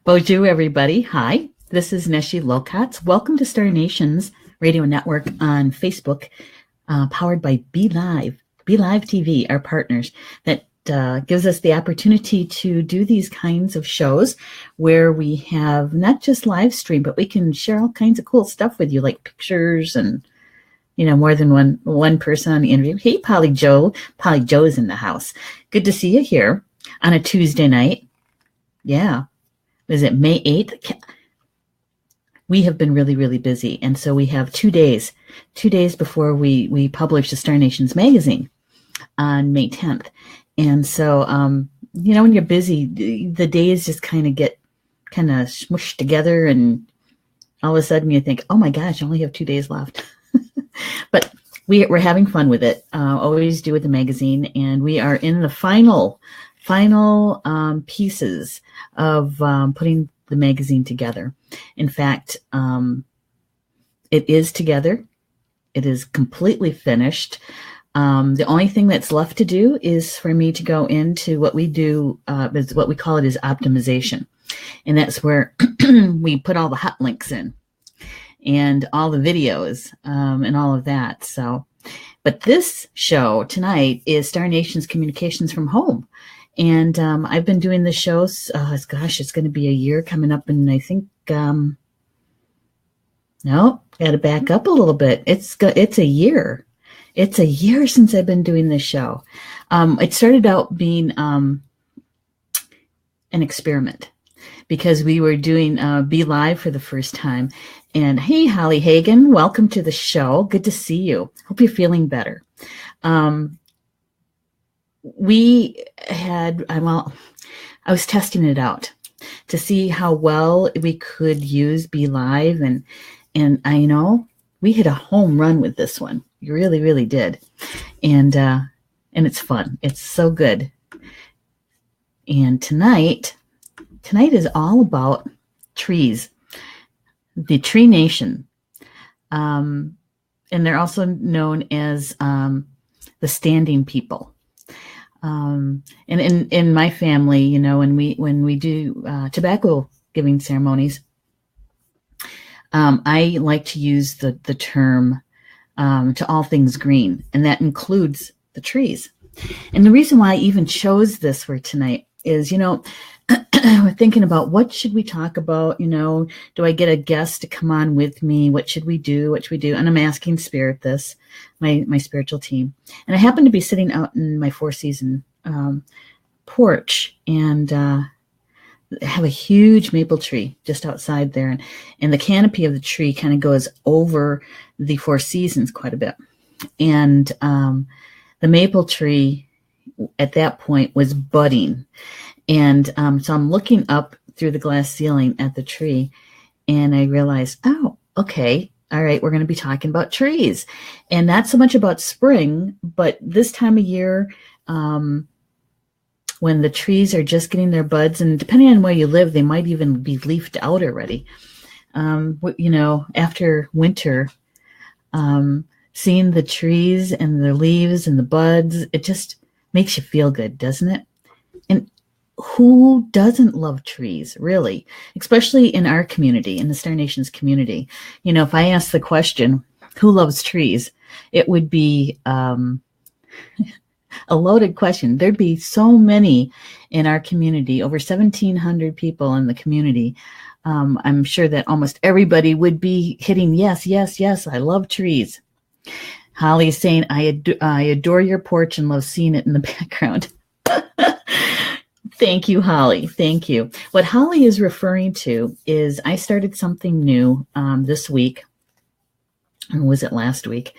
Bonjour, everybody. Hi, this is Neshi Lokotz. Welcome to Star Nation's radio network on Facebook, powered by Be Live TV, our partners, that gives us the opportunity to do these kinds of shows where we have not just live stream, but we can share all kinds of cool stuff with you, like pictures and, more than one person on the interview. Hey, Polly Joe. Polly Joe is in the house. Good to see you here on a Tuesday night. Yeah. Was it May 8th? We have been really, really busy. And so we have 2 days before we publish the Star Nations magazine on May 10th. And so, when you're busy, the days just kind of get smushed together. And all of a sudden you think, oh my gosh, I only have 2 days left. But we're having fun with it. Always do with the magazine. And we are in the final pieces of putting the magazine together. In fact, it is together. It is completely finished. The only thing that's left to do is for me to go into what we do, is what we call it is optimization. And that's where we put all the hot links in and all the videos and all of that. So, but this show tonight is Star Nation's Communications from Home. And I've been doing the shows, it's going to be a year coming up. And I think, got to back up a little bit. It's a year. It's a year since I've been doing this show. It started out being an experiment because we were doing Be Live for the first time. And hey, Holly Hagan, welcome to the show. Good to see you. Hope you're feeling better. We had, I was testing it out to see how well we could use Be Live. And I know we hit a home run with this one. You really, really did. And it's fun. It's so good. And tonight is all about trees, the Tree Nation. And they're also known as the Standing People. And in my family, when we do tobacco giving ceremonies, I like to use the term to all things green, and that includes the trees. And the reason why I even chose this for tonight is, we're thinking about what should we talk about? Do I get a guest to come on with me? What should we do? And I'm asking Spirit this, my spiritual team. And I happen to be sitting out in my four-season porch and have a huge maple tree just outside there. And the canopy of the tree kind of goes over the Four Seasons quite a bit. And the maple tree at that point was budding. And so I'm looking up through the glass ceiling at the tree, and I realized, oh, okay, all right, we're going to be talking about trees. And not so much about spring, but this time of year, when the trees are just getting their buds, and depending on where you live, they might even be leafed out already. After winter, seeing the trees and the leaves and the buds, it just makes you feel good, doesn't it? And who doesn't love trees, really? Especially in our community, in the Star Nations community. If I ask the question, who loves trees? It would be a loaded question. There'd be so many in our community, over 1,700 people in the community. I'm sure that almost everybody would be hitting yes, yes, yes, I love trees. Holly's saying, I adore your porch and love seeing it in the background. Thank you, Holly. Thank you. What Holly is referring to is I started something new this week. Or was it last week?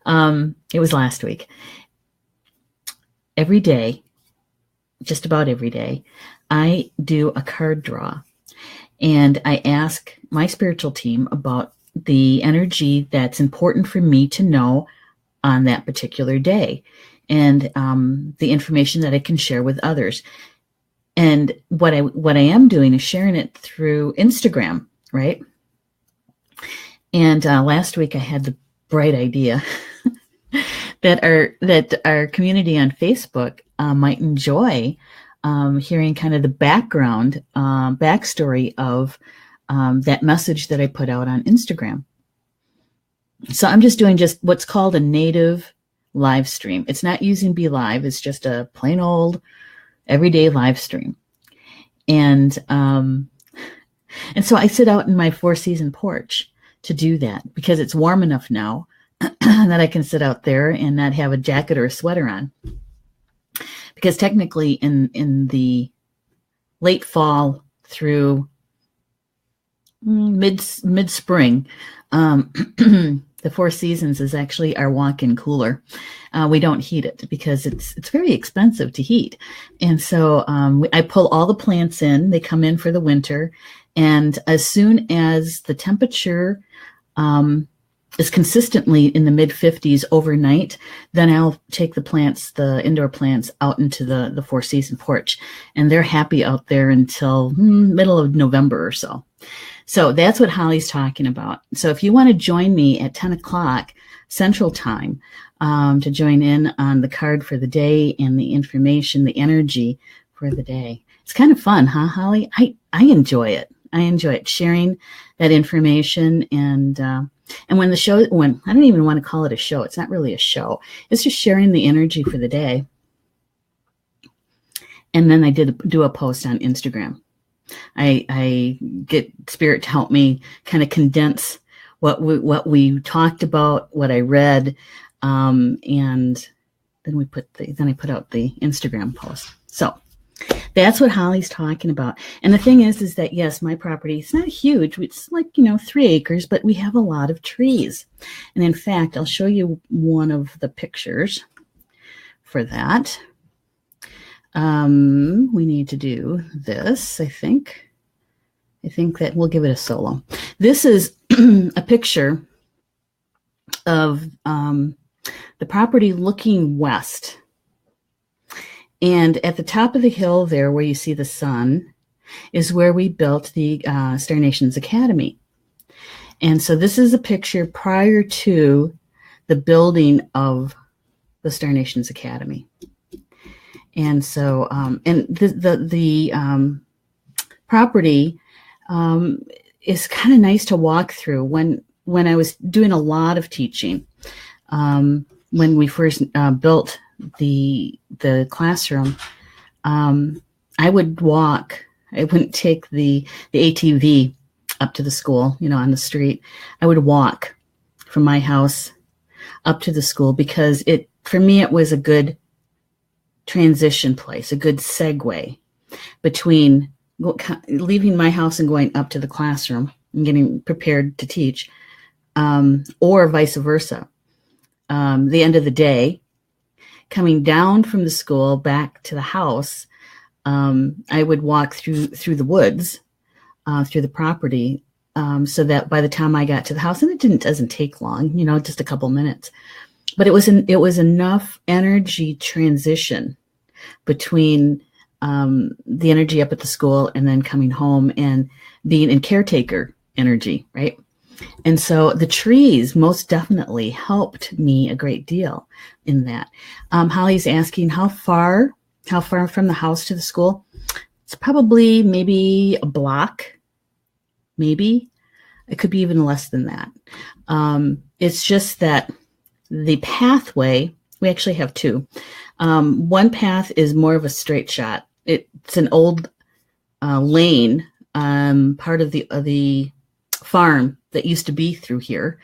It was last week. Every day, just about every day, I do a card draw. And I ask my spiritual team about the energy that's important for me to know on that particular day, and the information that I can share with others. And what I am doing is sharing it through Instagram, right? And last week I had the bright idea that our community on Facebook might enjoy hearing kind of the backstory of that message that I put out on Instagram. So I'm just doing what's called a native live stream. It's not using Be Live. It's just a plain old everyday live stream. And so I sit out in my 4-season porch to do that because it's warm enough now that I can sit out there and not have a jacket or a sweater on. Because technically in the late fall through mid-spring, the 4 Seasons is actually our walk-in cooler. We don't heat it because it's very expensive to heat. And so I pull all the plants in. They come in for the winter. And as soon as the temperature is consistently in the mid-50s overnight, then I'll take the indoor plants out into the 4-season porch. And they're happy out there until middle of November or so. So that's what Holly's talking about. So if you want to join me at 10 o'clock Central Time to join in on the card for the day and the information, the energy for the day. It's kind of fun, huh, Holly? I enjoy it. I enjoy it, sharing that information. And when I don't even want to call it a show. It's not really a show. It's just sharing the energy for the day. And then I do a post on Instagram. I get Spirit to help me kind of condense what we talked about, what I read, and then I put out the Instagram post. So that's what Holly's talking about. And the thing is that yes, my property is not huge. It's like 3 acres, but we have a lot of trees. And in fact, I'll show you one of the pictures for that. We need to do this, I think that we'll give it a solo. This is a picture of the property looking west. And at the top of the hill there where you see the sun is where we built the Star Nations Academy. And so this is a picture prior to the building of the Star Nations Academy. And so, and the property is kind of nice to walk through. When I was doing a lot of teaching, when we first built the classroom, I would walk. I wouldn't take the ATV up to the school, on the street. I would walk from my house up to the school because for me it was a good transition place, a good segue between leaving my house and going up to the classroom and getting prepared to teach, or vice versa. The end of the day, coming down from the school back to the house, I would walk through the woods, through the property, so that by the time I got to the house, and it doesn't take long, just a couple minutes, but it was enough energy transition between the energy up at the school and then coming home and being in caretaker energy, right? And so the trees most definitely helped me a great deal in that. Holly's asking how far from the house to the school? It's probably maybe a block, maybe. It could be even less than that. It's just that the pathway, we actually have two. One path is more of a straight shot. It's an old lane, part of the farm that used to be through here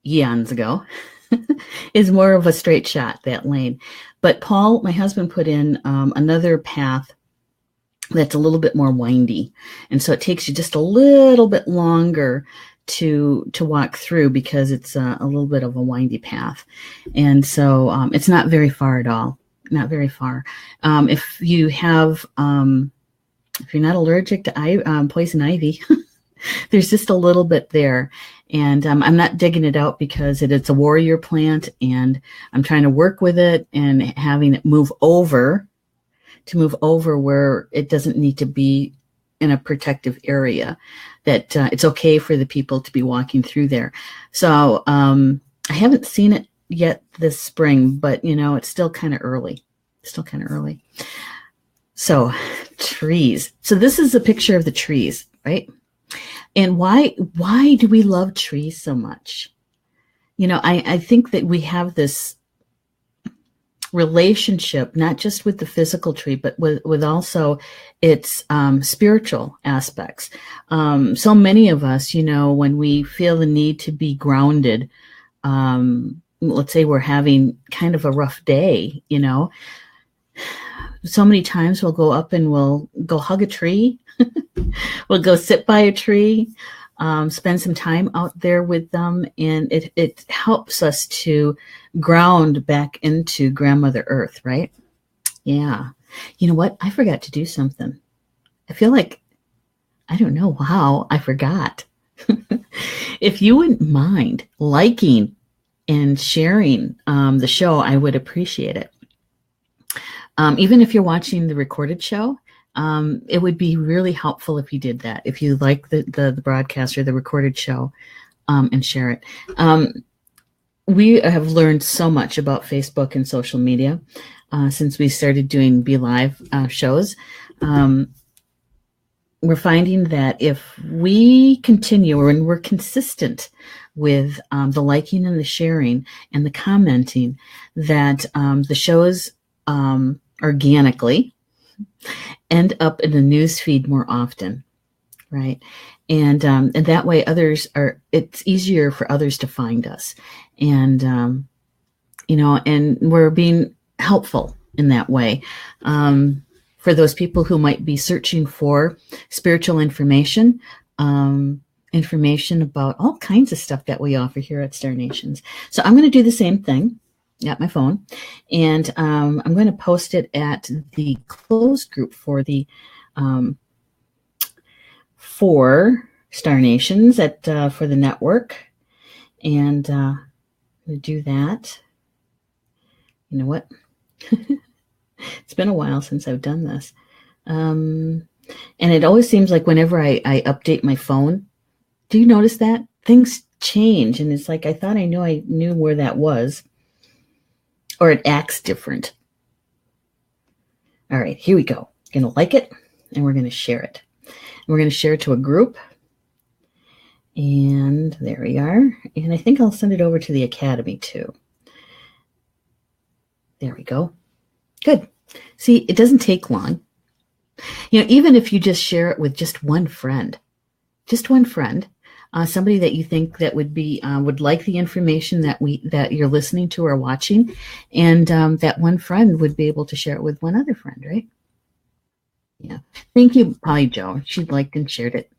eons ago, is more of a straight shot, that lane. But Paul, my husband, put in another path that's a little bit more windy. And so it takes you just a little bit longer to walk through because it's a little bit of a windy path. And so it's not very far at all. Not very far. If you have, if you're not allergic to poison ivy, there's just a little bit there. And I'm not digging it out because it's a warrior plant, and I'm trying to work with it and having it move over where it doesn't need to be in a protective area, that it's okay for the people to be walking through there. So I haven't seen it yet this spring, but it's still kind of early. So trees. So this is a picture of the trees, right? And why do we love trees so much? I think that we have this relationship, not just with the physical tree, but with also its spiritual aspects. So many of us, when we feel the need to be grounded, let's say we're having kind of a rough day, so many times we'll go up and we'll go hug a tree. We'll go sit by a tree, spend some time out there with them, and it helps us to ground back into Grandmother Earth, right? Yeah. You know what? I forgot to do something. I feel like, I don't know how I forgot. If you wouldn't mind liking and sharing the show, I would appreciate it. Even if you're watching the recorded show, it would be really helpful if you did that. If you like the broadcast or the recorded show, and share it. We have learned so much about Facebook and social media since we started doing Be Live shows. We're finding that if we continue and we're consistent with the liking and the sharing and the commenting, that the shows organically end up in the news feed more often, right? And that way it's easier for others to find us. And, and we're being helpful in that way. For those people who might be searching for spiritual information, information about all kinds of stuff that we offer here at Star Nations. So I'm going to do the same thing at my phone, and I'm going to post it at the closed group for the for Star Nations for the network, and I'm going to do that. You know what? It's been a while since I've done this, and it always seems like whenever I update my phone, do you notice that things change? And it's like I thought I knew where that was. Or it acts different. All right, here we go. Going to like it, and we're going to share it. And we're going to share it to a group. And there we are. And I think I'll send it over to the Academy too. There we go. Good. See, it doesn't take long. Even if you just share it with just one friend, somebody that you think that would like the information that you're listening to or watching, and that one friend would be able to share it with one other friend, right? Yeah. Thank you, Polly Joe. She liked and shared it.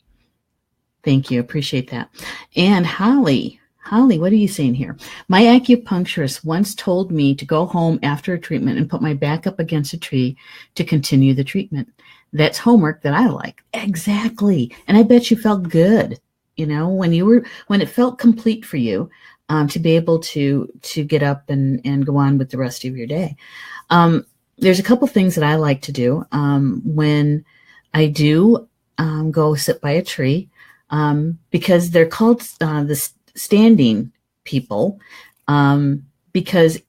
Thank you. Appreciate that. And Holly, what are you saying here? My acupuncturist once told me to go home after a treatment and put my back up against a tree to continue the treatment. That's homework that I like. Exactly. And I bet you felt good. When it felt complete for you, to be able to get up and go on with the rest of your day. There's a couple things that I like to do when I do go sit by a tree, because they're called the standing people, because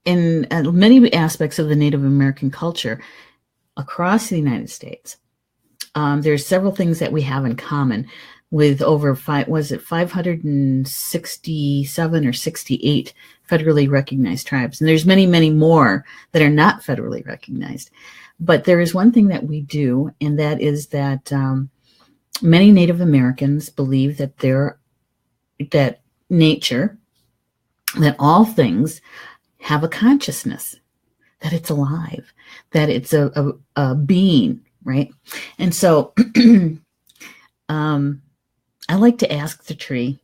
in many aspects of the Native American culture across the United States, there's several things that we have in common with over 567 or 68 federally recognized tribes. And there's many, many more that are not federally recognized. But there is one thing that we do, and that is that many Native Americans believe that nature, that all things have a consciousness, that it's alive, that it's a being, right? And so I like to ask the tree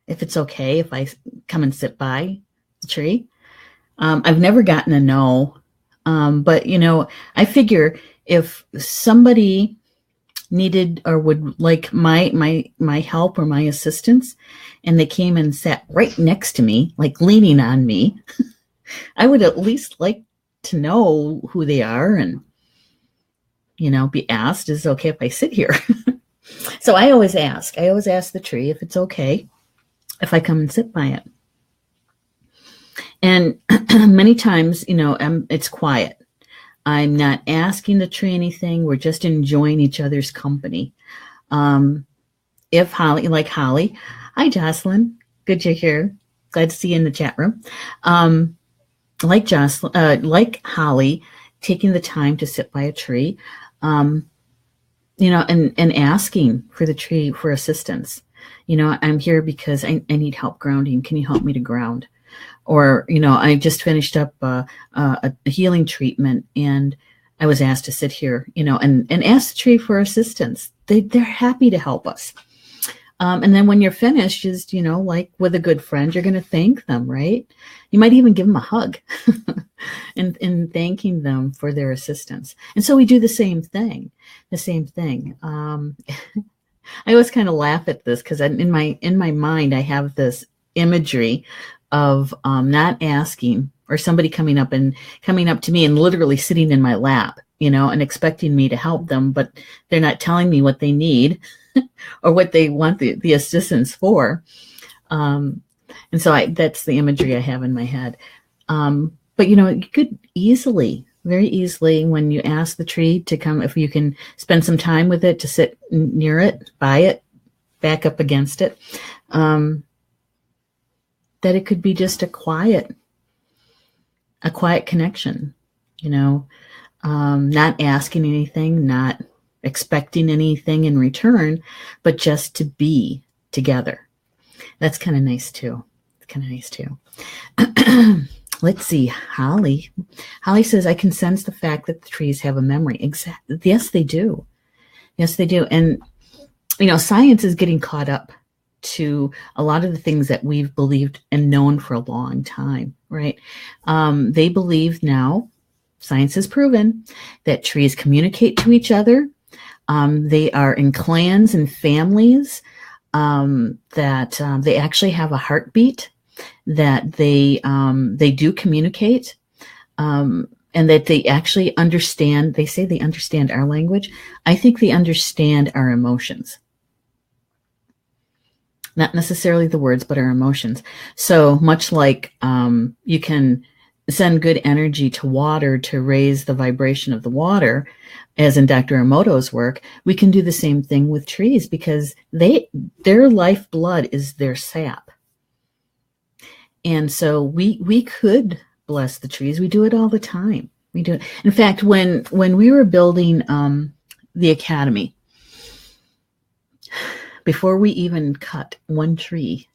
if it's okay if I come and sit by the tree. I've never gotten a no, but I figure if somebody needed or would like my help or my assistance, and they came and sat right next to me, like leaning on me, I would at least like to know who they are and be asked, is it okay if I sit here? So I always ask the tree if it's okay if I come and sit by it. And many times, it's quiet. I'm not asking the tree anything. We're just enjoying each other's company. If Holly, like Holly, hi Jocelyn, good you're here. Glad to see you in the chat room. Like Jocelyn, like Holly, taking the time to sit by a tree, and asking for the tree for assistance. I'm here because I need help grounding. Can you help me to ground? Or, I just finished up a healing treatment and I was asked to sit here, and ask the tree for assistance. They're happy to help us. And then when you're finished, just, like with a good friend, you're going to thank them, right? You might even give them a hug and thanking them for their assistance. And so we do the same thing. I always kind of laugh at this because in my mind, I have this imagery of not asking, or somebody coming up to me and literally sitting in my lap, and expecting me to help them, but they're not telling me what they need or what they want the assistance for. And so that's the imagery I have in my head. But you could very easily, when you ask the tree to come, if you can spend some time with it, to sit near it, by it, back up against it, that it could be just a quiet connection, not asking anything, not expecting anything in return, but just to be together. That's kind of nice too. Let's see. Holly says, I can sense the fact that the trees have a memory. Exactly. Yes, they do. And, science is getting caught up to a lot of the things that we've believed and known for a long time, right? They believe now, science has proven, that trees communicate to each other. They are in clans and families, that they actually have a heartbeat, that they do communicate, and that they actually understand. They say they understand our language. I think they understand our emotions. Not necessarily the words, but our emotions. So much like you can send good energy to water to raise the vibration of the water, as in Dr. Emoto's work, we can do the same thing with trees, because their lifeblood is their sap. And so we could bless the trees. We do it all the time. We do it. In fact, when we were building the academy, before we even cut one tree,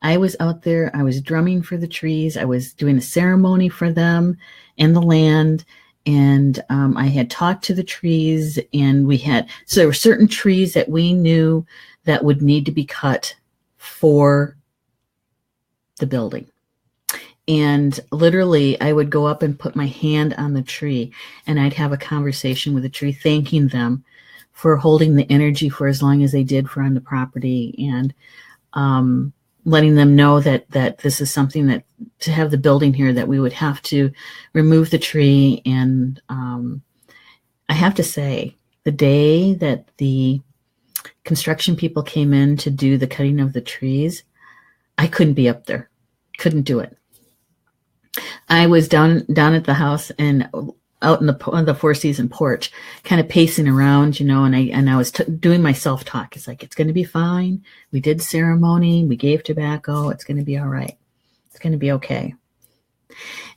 I was out there, I was drumming for the trees, I was doing a ceremony for them and the land, and I had talked to the trees, and so there were certain trees that we knew that would need to be cut for the building. And literally, I would go up and put my hand on the tree, and I'd have a conversation with the tree, thanking them for holding the energy for as long as they did for on the property, and letting them know that this is something that, to have the building here, that we would have to remove the tree. And I have to say, the day that the construction people came in to do the cutting of the trees, I couldn't be up there, couldn't do it. I was down at the house and out on the Four Seasons porch, kind of pacing around, and I was doing my self-talk. It's like, it's going to be fine. We did ceremony. We gave tobacco. It's going to be all right. It's going to be okay.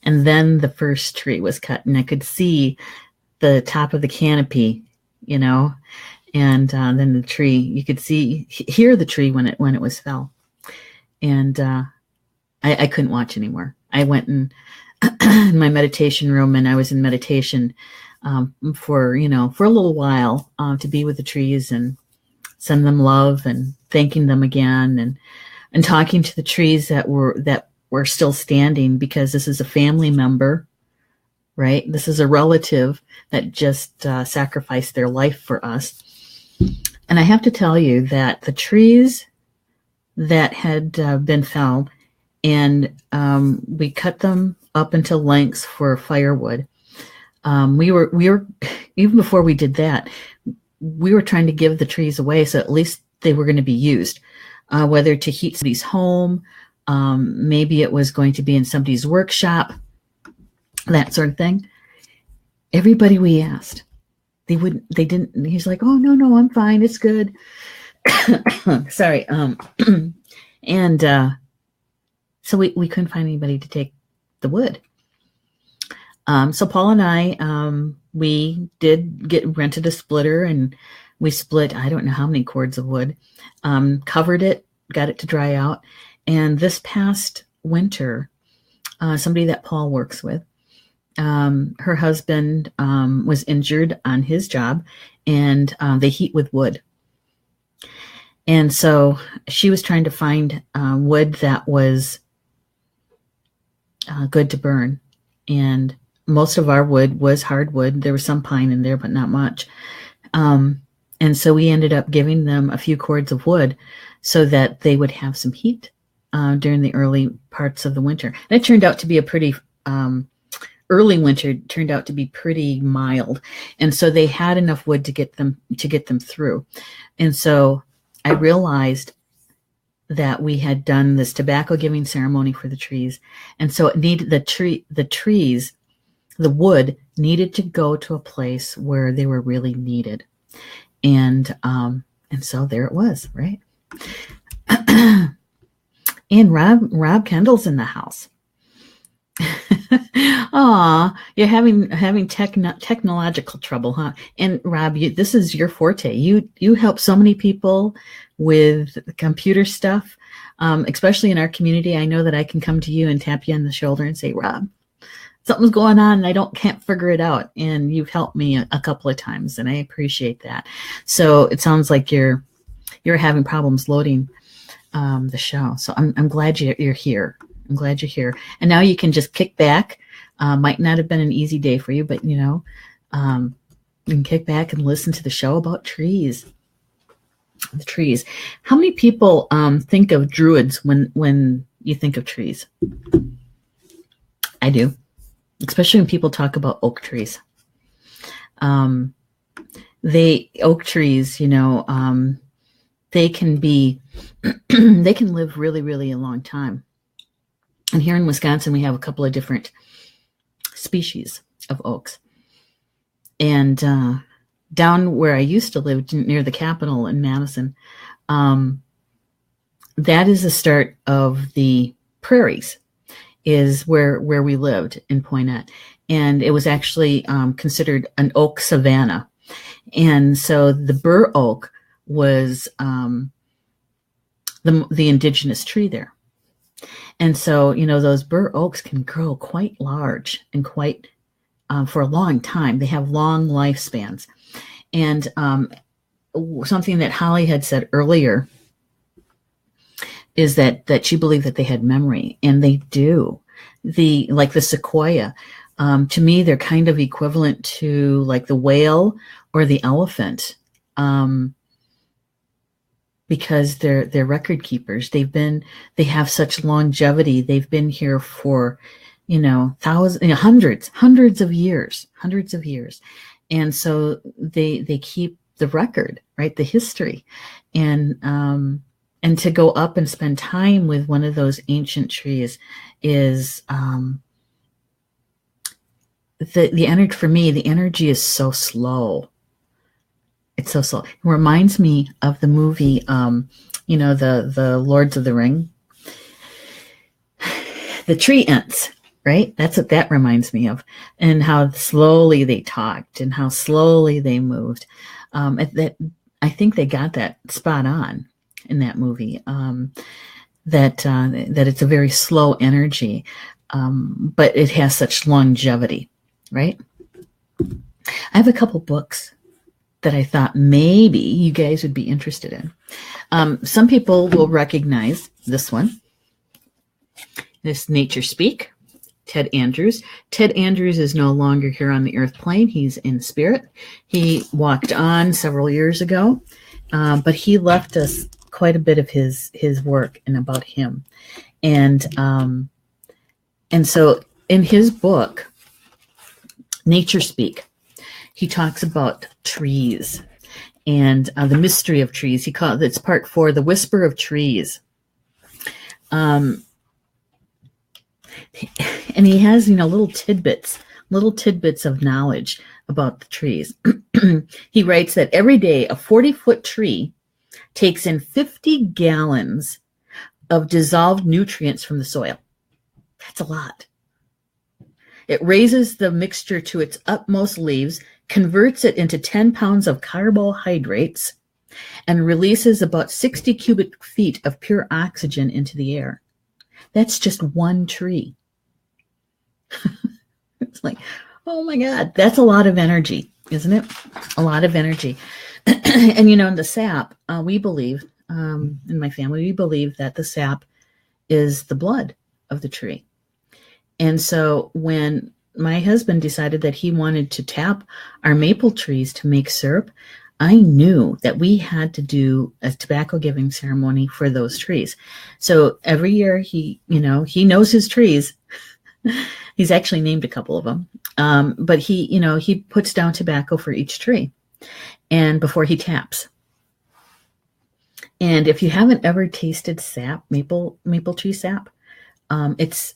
And then the first tree was cut, and I could see the top of the canopy, and then the tree, you could hear the tree when it was fell. And I couldn't watch anymore. I went in my meditation room, and I was in meditation for a little while, to be with the trees and send them love and thanking them again, and talking to the trees that were still standing, because this is a family member, right? This is a relative that just sacrificed their life for us. And I have to tell you that the trees that had been felled, and we cut them up into lengths for firewood. We were even before we did that, we were trying to give the trees away, so at least they were going to be used, whether to heat somebody's home, maybe it was going to be in somebody's workshop, that sort of thing. everybody we asked, they didn't. He's like, oh, no, I'm fine. It's good. Sorry. And so we couldn't find anybody to take the wood. So Paul and I, we did rented a splitter, and we split, I don't know how many cords of wood, covered it, got it to dry out. And this past winter, somebody that Paul works with, her husband was injured on his job, and they heat with wood. And so she was trying to find wood that was good to burn. And most of our wood was hardwood. There was some pine in there, but not much. And so we ended up giving them a few cords of wood so that they would have some heat during the early parts of the winter. And it turned out to be a pretty early winter. Turned out to be pretty mild, and so they had enough wood to get them through. And so I realized that we had done this tobacco giving ceremony for the trees, and so it needed the wood needed to go to a place where they were really needed. And so there it was, right? And Rob Kendall's in the house. Aw, you're having technological trouble, huh? And Rob, this is your forte. You help so many people with computer stuff, especially in our community. I know that I can come to you and tap you on the shoulder and say, Rob, something's going on and I can't figure it out. And you've helped me a couple of times, and I appreciate that. So it sounds like you're having problems loading the show. So I'm glad you're here. I'm glad you're here. And now you can just kick back. Might not have been an easy day for you, but you can kick back and listen to the show about trees. The trees. How many people think of druids when you think of trees? I do. Especially when people talk about oak trees. Oak trees, they can be, they can live really, really a long time. And here in Wisconsin, we have a couple of different species of oaks. And down where I used to live, near the Capitol in Madison, that is the start of the prairies, is where we lived in Poynette. And it was actually considered an oak savanna. And so the bur oak was the indigenous tree there. And so, those bur oaks can grow quite large and quite for a long time. They have long lifespans. And something that Holly had said earlier is that she believed that they had memory, and they do. Like the sequoia, to me, they're kind of equivalent to like the whale or the elephant. Because they're record keepers. They have such longevity. They've been here for, hundreds of years. And so they keep the record, right? The history. And to go up and spend time with one of those ancient trees is, the energy, for me, the energy is so slow. It's so slow. It reminds me of the movie, the Lords of the Ring. The tree ants, right? That's what that reminds me of. And how slowly they talked and how slowly they moved. I think they got that spot on in that movie. That it's a very slow energy, but it has such longevity, right? I have a couple books that I thought maybe you guys would be interested in. Some people will recognize this one. This Nature Speak, Ted Andrews. Ted Andrews is no longer here on the earth plane. He's in spirit. He walked on several years ago, but he left us quite a bit of his work and about him. And so in his book, Nature Speak, he talks about trees and the mystery of trees. It's part 4, The Whisper of Trees. And he has, little tidbits little tidbits of knowledge about the trees. He writes that every day a 40-foot tree takes in 50 gallons of dissolved nutrients from the soil. That's a lot. It raises the mixture to its utmost leaves, converts it into 10 pounds of carbohydrates, and releases about 60 cubic feet of pure oxygen into the air. That's just one tree. It's like, oh my God, that's a lot of energy, isn't it? A lot of energy. And in the sap, we believe, in my family, we believe that the sap is the blood of the tree. And so when my husband decided that he wanted to tap our maple trees to make syrup, I knew that we had to do a tobacco giving ceremony for those trees. So every year he knows his trees. He's actually named a couple of them. But he puts down tobacco for each tree and before he taps. And if you haven't ever tasted sap, maple tree sap, it's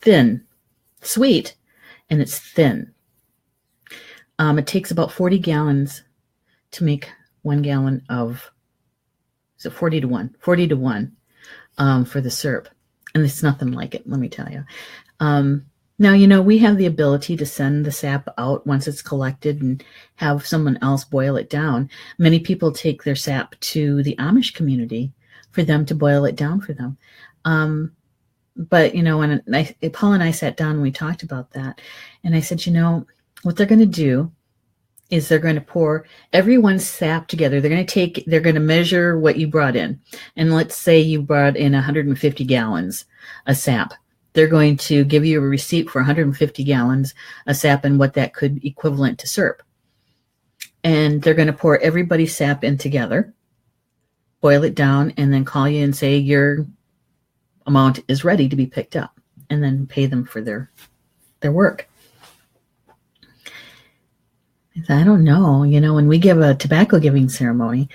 thin, sweet, and it's thin. It takes about 40 gallons to make 1 gallon of, so 40 to 1 for the syrup. And it's nothing like it, let me tell you. Now, we have the ability to send the sap out once it's collected and have someone else boil it down. Many people take their sap to the Amish community for them to boil it down for them. But, when Paul and I sat down and we talked about that, and I said, what they're going to do is they're going to pour everyone's sap together. They're going to measure what you brought in. And let's say you brought in 150 gallons of sap. They're going to give you a receipt for 150 gallons of sap and what that could equivalent to syrup. And they're going to pour everybody's sap in together, boil it down, and then call you and say your amount is ready to be picked up, and then pay them for their work. I don't know, when we give a tobacco giving ceremony,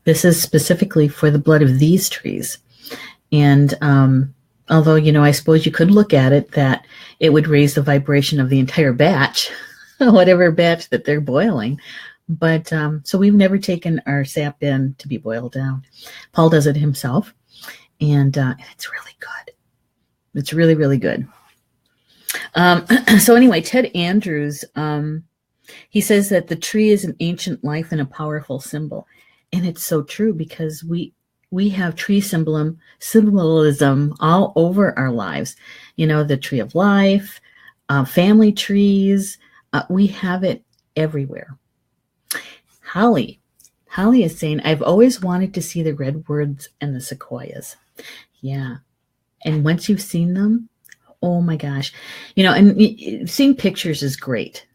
this is specifically for the blood of these trees. And although, I suppose you could look at it that it would raise the vibration of the entire batch, whatever batch that they're boiling. But so we've never taken our sap in to be boiled down. Paul does it himself, and it's really good. It's really, really good. So anyway, Ted Andrews, he says that the tree is an ancient life and a powerful symbol. And it's so true, because we have tree symbolism all over our lives. The tree of life, family trees, we have it everywhere. Holly is saying, I've always wanted to see the redwoods and the sequoias. Yeah. And once you've seen them, oh my gosh, and seeing pictures is great.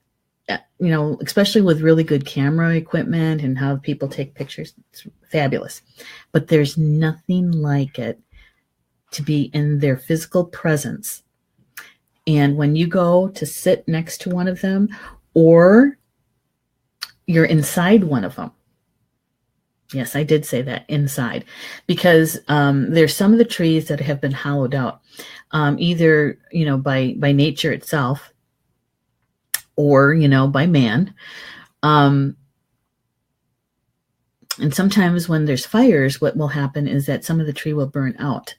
Especially with really good camera equipment and how people take pictures, it's fabulous. But there's nothing like it to be in their physical presence. And when you go to sit next to one of them, or you're inside one of them. Yes, I did say that, inside, because there's some of the trees that have been hollowed out, either by nature itself, or by man. And sometimes when there's fires, what will happen is that some of the tree will burn out.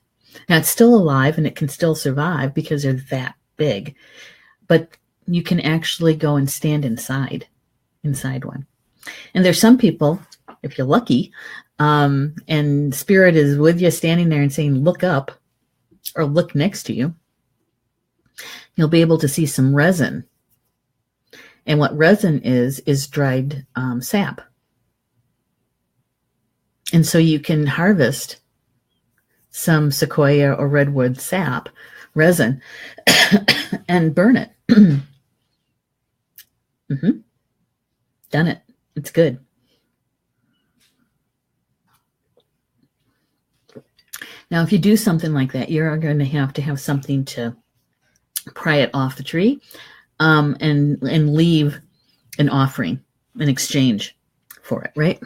Now it's still alive and it can still survive because they're that big, but you can actually go and stand inside one. And there's some people, if you're lucky, and spirit is with you standing there and saying, look up, or look next to you, you'll be able to see some resin. And what resin is dried sap. And so you can harvest some sequoia or redwood sap, resin, and burn it. Done it. It's good. Now, if you do something like that, you're going to have something to pry it off the tree. And leave an offering, an exchange for it, right?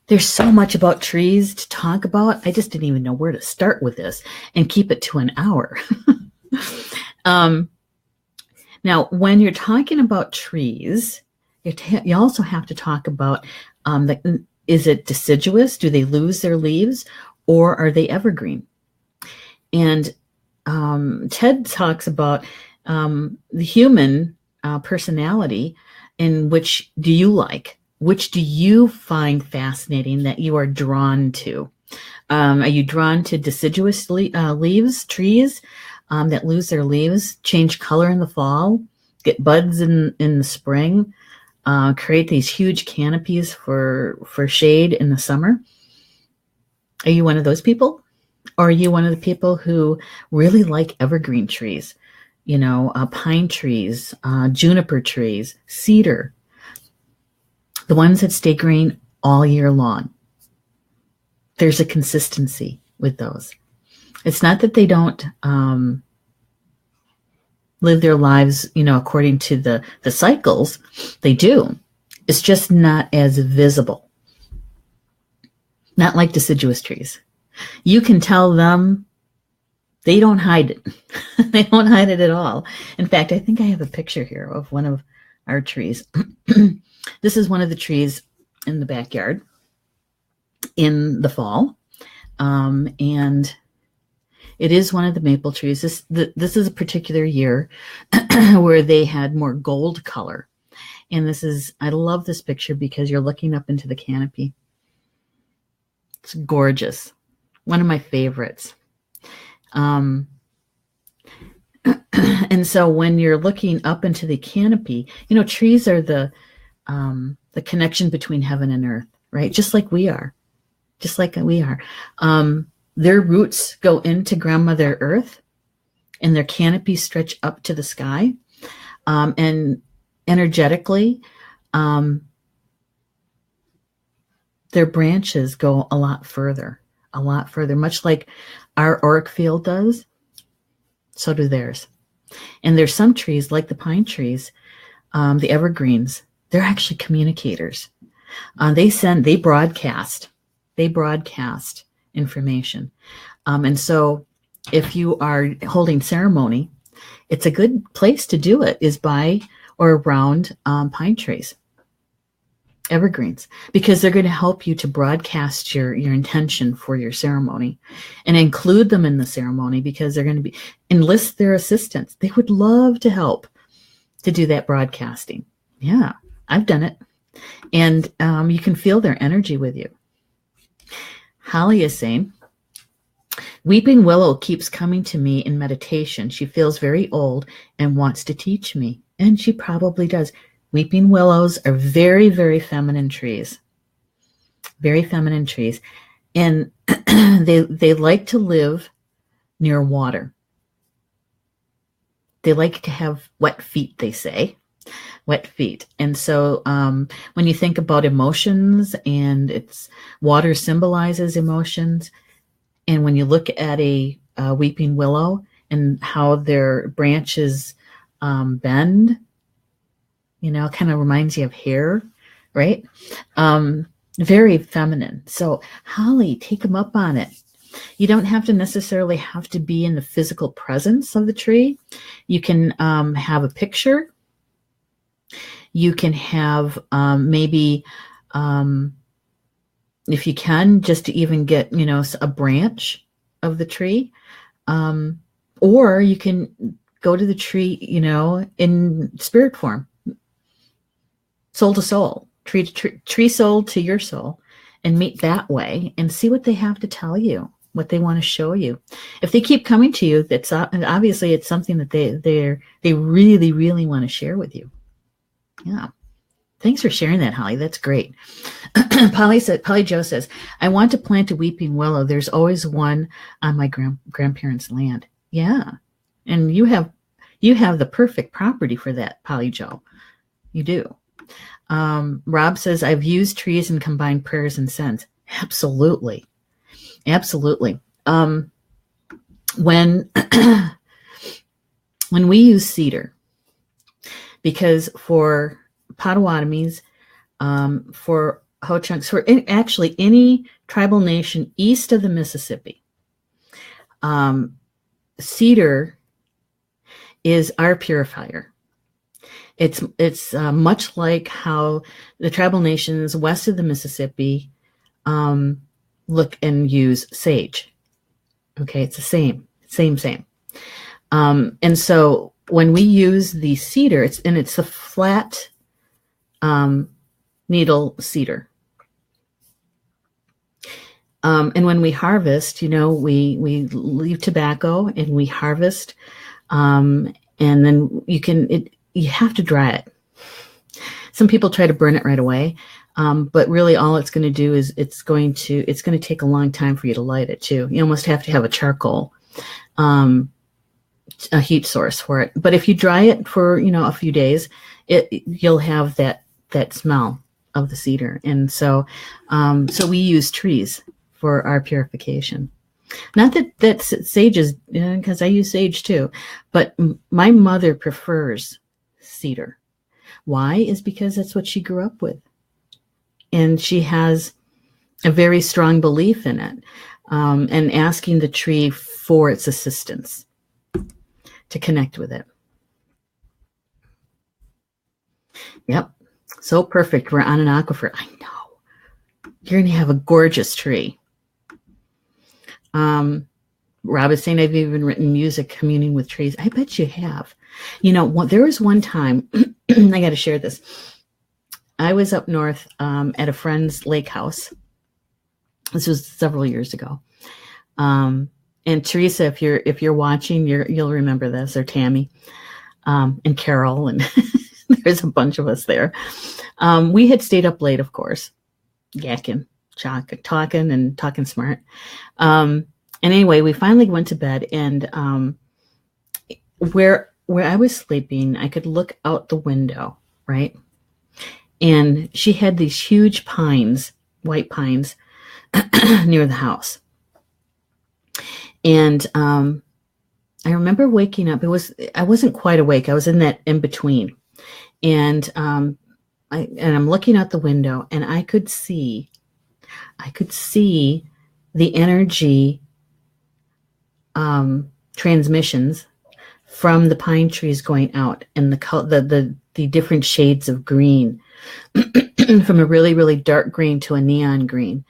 There's so much about trees to talk about. I just didn't even know where to start with this and keep it to an hour. Now, when you're talking about trees, you also have to talk about is it deciduous? Do they lose their leaves, or are they evergreen? And Ted talks about the human personality, and which do you like? Which do you find fascinating that you are drawn to? Are you drawn to deciduous leaves, trees that lose their leaves, change color in the fall, get buds in the spring, create these huge canopies for shade in the summer? Are you one of those people? Or are you one of the people who really like evergreen trees? Pine trees, juniper trees, cedar, the ones that stay green all year long. There's a consistency with those. It's not that they don't live their lives, according to the cycles. They do. It's just not as visible. Not like deciduous trees. You can tell them, they don't hide it. They don't hide it at all. In fact, I think I have a picture here of one of our trees. This is one of the trees in the backyard in the fall. And it is one of the maple trees. This is a particular year where they had more gold color. And I love this picture because you're looking up into the canopy. It's gorgeous. One of my favorites. And so when you're looking up into the canopy, trees are the connection between heaven and earth, right? Just like we are. Their roots go into Grandmother Earth, and their canopies stretch up to the sky. And energetically, their branches go a lot further, much like our auric field does. So do theirs. And there's some trees, like the pine trees, the evergreens, they're actually communicators. They broadcast information. And so if you are holding ceremony, it's a good place to do it is by or around pine trees, evergreens, because they're going to help you to broadcast your intention for your ceremony and include them in the ceremony, because they're going to enlist their assistance. They would love to help to do that broadcasting. Yeah, I've done it. And you can feel their energy with you. Holly is saying, Weeping Willow keeps coming to me in meditation. She feels very old and wants to teach me. And she probably does. Weeping willows are very, very feminine trees. Very feminine trees. And they like to live near water. They like to have wet feet, they say. Wet feet. And so when you think about emotions, and water symbolizes emotions, and when you look at a weeping willow and how their branches bend, kind of reminds you of hair, right? Very feminine. So Holly, take them up on it. You don't have to necessarily have to be in the physical presence of the tree. You can have a picture. You can have maybe, if you can, just to even get, a branch of the tree. Or you can go to the tree, in spirit form. Soul to soul, tree soul to your soul, and meet that way and see what they have to tell you, what they want to show you. If they keep coming to you, that's obviously it's something that they really, really want to share with you. Yeah. Thanks for sharing that, Holly. That's great. Polly Jo says, I want to plant a weeping willow. There's always one on my grandparents' land. Yeah. And you have the perfect property for that, Polly Jo. You do. Rob says, I've used trees and combined prayers and scents. Absolutely. Absolutely. When we use cedar, because for Potawatomis, for Ho-Chunks, for actually any tribal nation east of the Mississippi, cedar is our purifier. It's much like how the tribal nations west of the Mississippi look and use sage. Okay, it's the same. And so when we use the cedar, it's a flat needle cedar. And when we harvest, we leave tobacco and we harvest, and then you have to dry it. Some people try to burn it right away, but really all it's going to do is it's going to take a long time for you to light it too. You almost have to have a charcoal, a heat source for it. But if you dry it for a few days, you'll have that smell of the cedar. And so we use trees for our purification. Not that sage is, because I use sage too, but my mother prefers cedar. Why? Is because that's what she grew up with. And she has a very strong belief in it, and asking the tree for its assistance to connect with it. Yep. So perfect. We're on an aquifer. I know. You're going to have a gorgeous tree. Rob is saying I've even written music communing with trees. I bet you have. There was one time, I got to share this. I was up north at a friend's lake house. This was several years ago. And Teresa, if you're watching, you'll remember this, or Tammy, and Carol, and there's a bunch of us there. We had stayed up late, of course, yakking, talking smart. And anyway, we finally went to bed, and where I was sleeping, I could look out the window, right? And she had these huge pines, white pines, near the house. And I remember waking up. I wasn't quite awake. I was in that in between, and I'm looking out the window, and I could see the energy transmissions from the pine trees going out, and the different shades of green, from a really, really dark green to a neon green,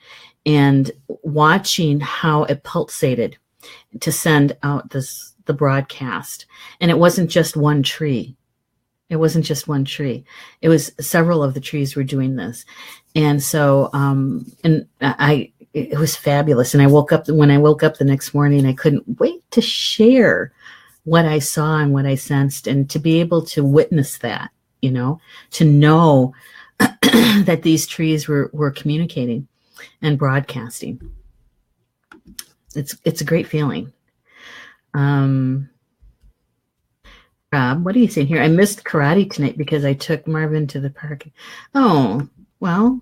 and watching how it pulsated to send out the broadcast. And it wasn't just one tree. It was several of the trees were doing this. And so, it was fabulous. And when I woke up the next morning, I couldn't wait to share what I saw and what I sensed, and to be able to witness that, to know that these trees were communicating and broadcasting. It's a great feeling. Rob, what are you saying here? I missed karate tonight because I took Marvin to the park. Oh, well,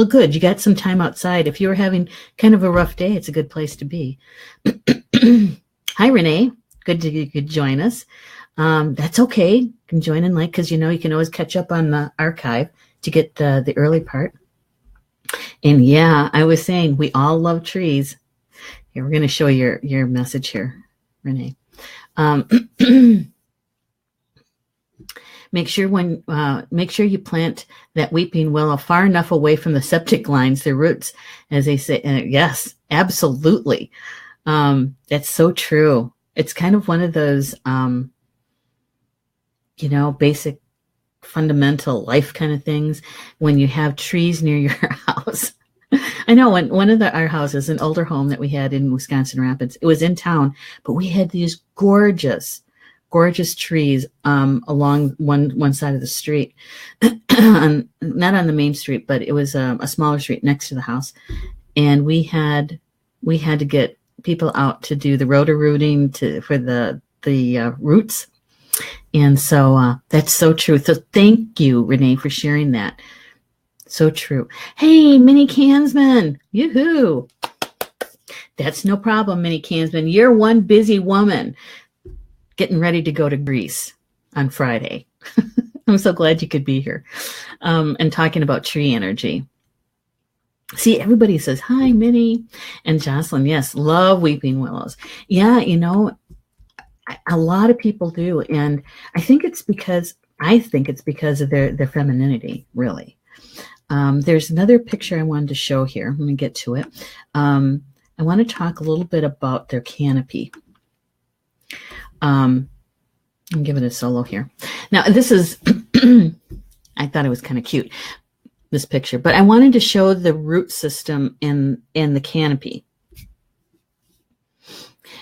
good. You got some time outside. If you were having kind of a rough day, it's a good place to be. Hi, Renee. Good you could join us. That's okay. You can join in late, because you can always catch up on the archive to get the early part. And yeah, I was saying we all love trees. Here, we're going to show your message here, Renee. Make sure you plant that weeping willow far enough away from the septic lines, their roots, as they say. Yes, absolutely. That's so true. It's kind of one of those, basic fundamental life kind of things when you have trees near your house. I know one of our houses, an older home that we had in Wisconsin Rapids, it was in town, but we had these gorgeous trees along one side of the street, not on the main street, but it was a smaller street next to the house. And we had to get people out to do the rotor-rooting for the roots. And so that's so true. So thank you, Renee, for sharing that. So true. Hey, Mini Cansman. Yoo-hoo. That's no problem, Mini Cansman. You're one busy woman getting ready to go to Greece on Friday. I'm so glad you could be here and talking about tree energy. See, everybody says, hi, Minnie. And Jocelyn, yes, love weeping willows. Yeah, a lot of people do. And I think it's because I think it's because of their femininity, really. There's another picture I wanted to show here. Let me get to it. I want to talk a little bit about their canopy. I'll give it a solo here. Now, this is, I thought it was kind of cute, this picture, but I wanted to show the root system in the canopy.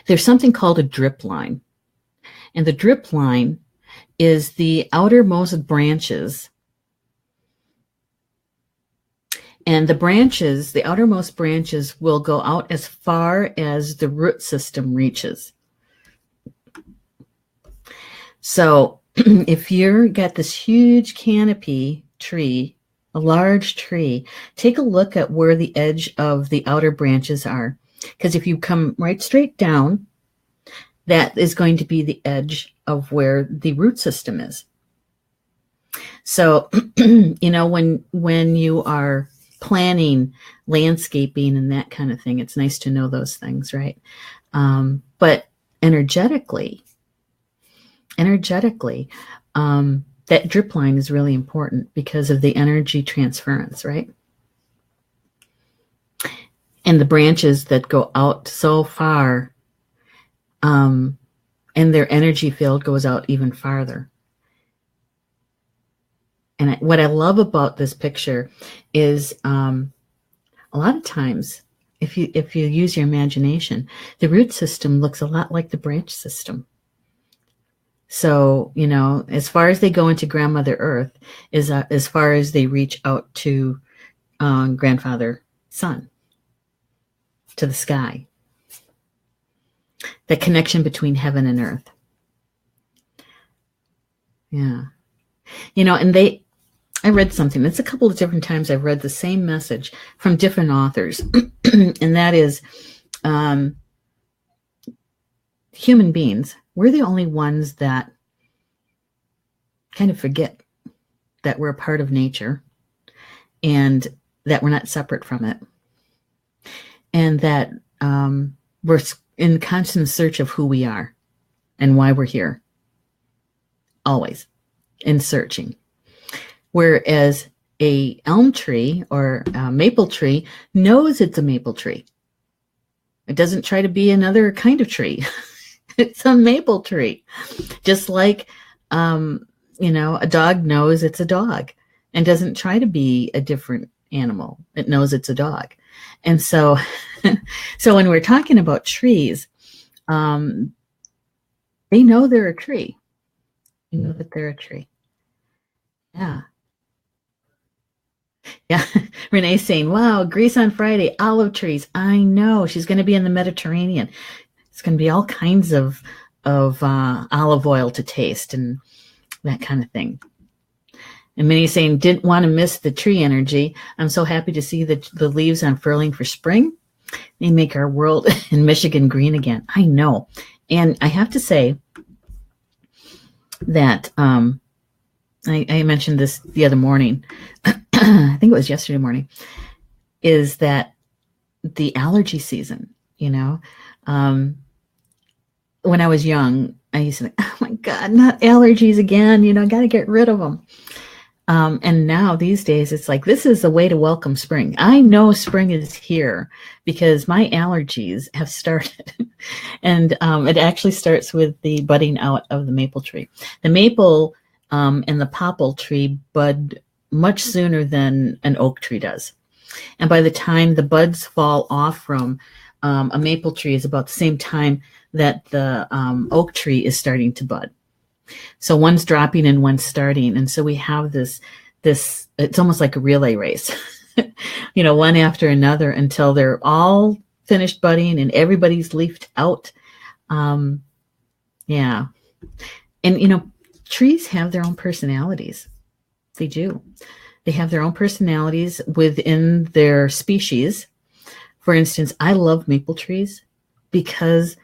There's something called a drip line. And the drip line is the outermost branches. And the branches, the outermost branches, will go out as far as the root system reaches. So if you've got this huge canopy tree, a large tree, take a look at where the edge of the outer branches are. Because if you come right straight down, that is going to be the edge of where the root system is. So, you know, when you are planning landscaping and that kind of thing, it's nice to know those things, right? But energetically, that drip line is really important because of the energy transference, right? And the branches that go out so far, and their energy field goes out even farther. And what I love about this picture is a lot of times, if you use your imagination, the root system looks a lot like the branch system. So, you know, as far as they go into Grandmother Earth is as far as they reach out to Grandfather Sun, to the sky. That connection between heaven and earth. Yeah. You know, and I read something. It's a couple of different times I've read the same message from different authors. And that is human beings, we're the only ones that kind of forget that we're a part of nature and that we're not separate from it. And that we're in constant search of who we are and why we're here. Always in searching. Whereas a elm tree or a maple tree knows it's a maple tree. It doesn't try to be another kind of tree. It's a maple tree. Just like, you know, a dog knows it's a dog and doesn't try to be a different animal. It knows it's a dog. And so, so when we're talking about trees, they know they're a tree. You know that they're a tree. Yeah. Yeah. Renee's saying, wow, Greece on Friday, olive trees. I know. She's going to be in the Mediterranean. It's going to be all kinds of olive oil to taste and that kind of thing. And Minnie's saying, didn't want to miss the tree energy. I'm so happy to see the leaves unfurling for spring. They make our world in Michigan green again. I know. And I have to say that I mentioned this the other morning. I think it was yesterday morning, is that the allergy season, you know, when I was young, I used to think, oh my God, not allergies again. You know, I got to get rid of them. And now these days, it's like, this is a way to welcome spring. I know spring is here because my allergies have started. And it actually starts with the budding out of the maple tree. The maple and the popple tree bud much sooner than an oak tree does. And by the time the buds fall off from a maple tree is about the same time that the oak tree is starting to bud. So one's dropping and one's starting. And so we have this, it's almost like a relay race, you know, one after another until they're all finished budding and everybody's leafed out. Yeah. And, you know, trees have their own personalities. They do. They have their own personalities within their species. For instance, I love maple trees because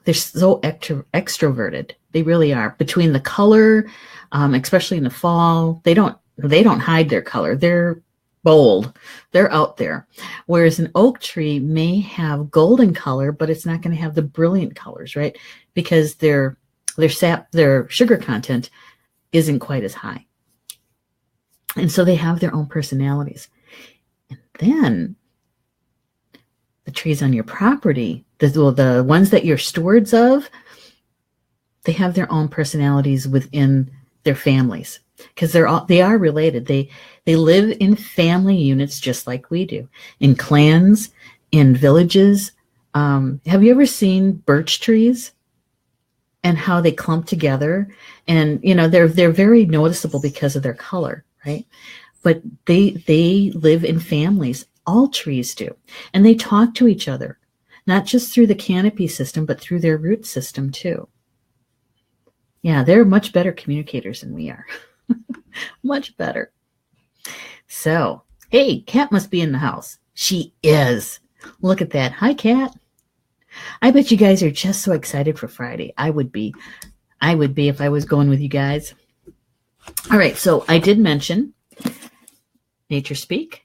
they're so extroverted. They really are. Between the color, especially in the fall, they don't hide their color. They're bold. They're out there. Whereas an oak tree may have golden color, but it's not going to have the brilliant colors, right? Because their sugar content isn't quite as high. And so they have their own personalities. And then the trees on your property, the ones that you're stewards of, they have their own personalities within their families, because they are related. They live in family units just like we do, in clans, in villages. Have you ever seen birch trees and how they clump together? And they're very noticeable because of their color, right? But they live in families. All trees do, and they talk to each other, not just through the canopy system, but through their root system too. Yeah, they're much better communicators than we are. Much better. So, hey, Kat must be in the house. She is. Look at that. Hi, Kat. I bet you guys are just so excited for Friday. I would be. I would be if I was going with you guys. All right, so I did mention Nature Speak,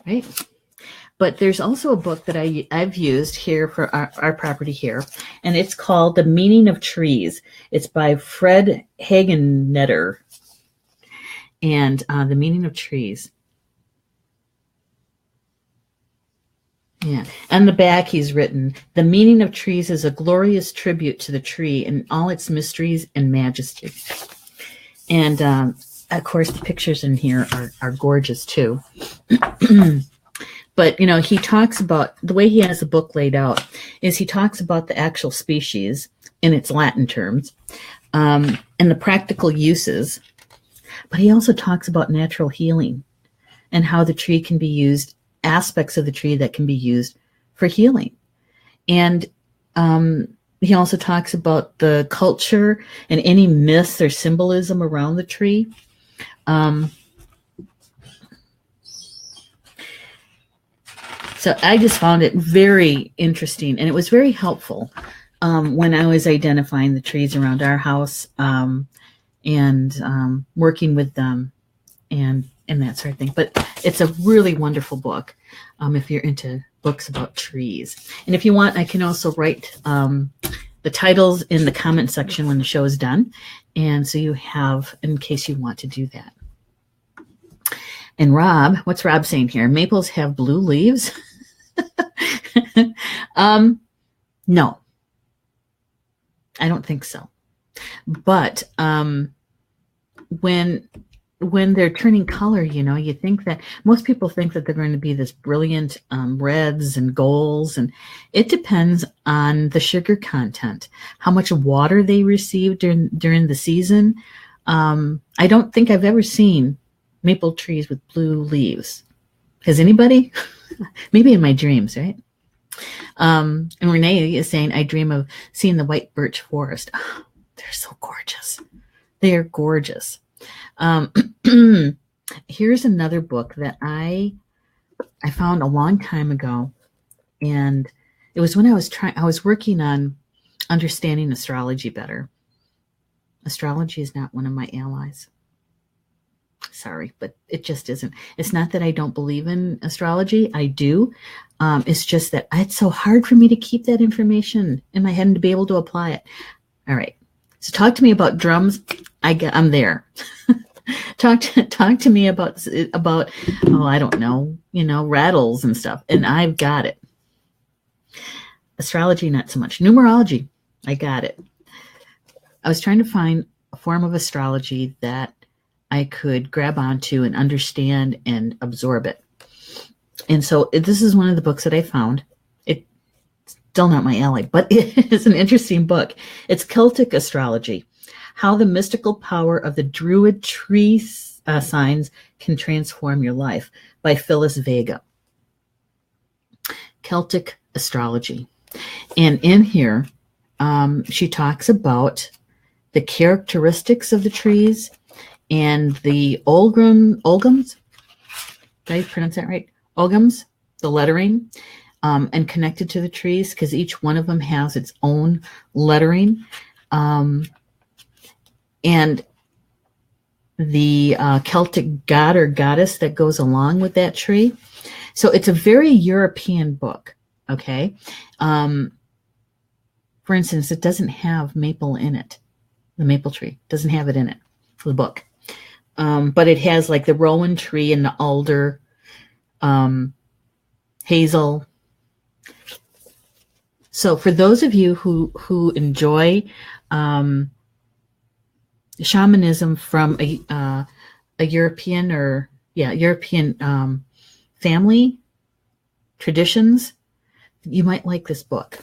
right? But there's also a book that I've used here for our property here, and it's called The Meaning of Trees. It's by Fred Hagennetter, and The Meaning of Trees. Yeah, on the back he's written, "The meaning of trees is a glorious tribute to the tree in all its mysteries and majesty." And of course, the pictures in here are gorgeous too. But, he talks about, the way he has the book laid out is he talks about the actual species in its Latin terms, and the practical uses. But he also talks about natural healing and how the tree can be used, aspects of the tree that can be used for healing. And he also talks about the culture and any myths or symbolism around the tree. So I just found it very interesting, and it was very helpful when I was identifying the trees around our house and working with them and that sort of thing. But it's a really wonderful book if you're into books about trees. And if you want, I can also write the titles in the comment section when the show is done, and so you have, in case you want to do that. And Rob, what's Rob saying here? Maples have blue leaves? No, I don't think so. But when they're turning color, you think that most people think that they're going to be this brilliant reds and golds, and it depends on the sugar content, how much water they receive during the season. I don't think I've ever seen maple trees with blue leaves. Has anybody? Maybe in my dreams, right? And Renee is saying, I dream of seeing the white birch forest. Oh, they're so gorgeous. They are gorgeous. Here's another book that I found a long time ago, and it was when I was working on understanding astrology better. Astrology is not one of my allies. Sorry, but it just isn't. It's not that I don't believe in astrology. I do. It's just that it's so hard for me to keep that information in my head and to be able to apply it. All right. So talk to me about drums. I'm there. talk to me about I don't know, rattles and stuff, and I've got it. Astrology, not so much. Numerology, I got it. I was trying to find a form of astrology that I could grab onto and understand and absorb it. And so this is one of the books that I found. It's still not my alley, but it is an interesting book. It's Celtic Astrology, How the Mystical Power of the Druid Tree Signs Can Transform Your Life, by Phyllis Vega. Celtic Astrology. And in here, she talks about the characteristics of the trees and the olgums. Did I pronounce that right? Olgums, the lettering, and connected to the trees, because each one of them has its own lettering. And the Celtic god or goddess that goes along with that tree. So it's a very European book, okay? For instance, it doesn't have maple in it. The maple tree doesn't have it in it. the book. But it has like the rowan tree and the alder, hazel. So for those of you who enjoy shamanism from a European European family traditions, you might like this book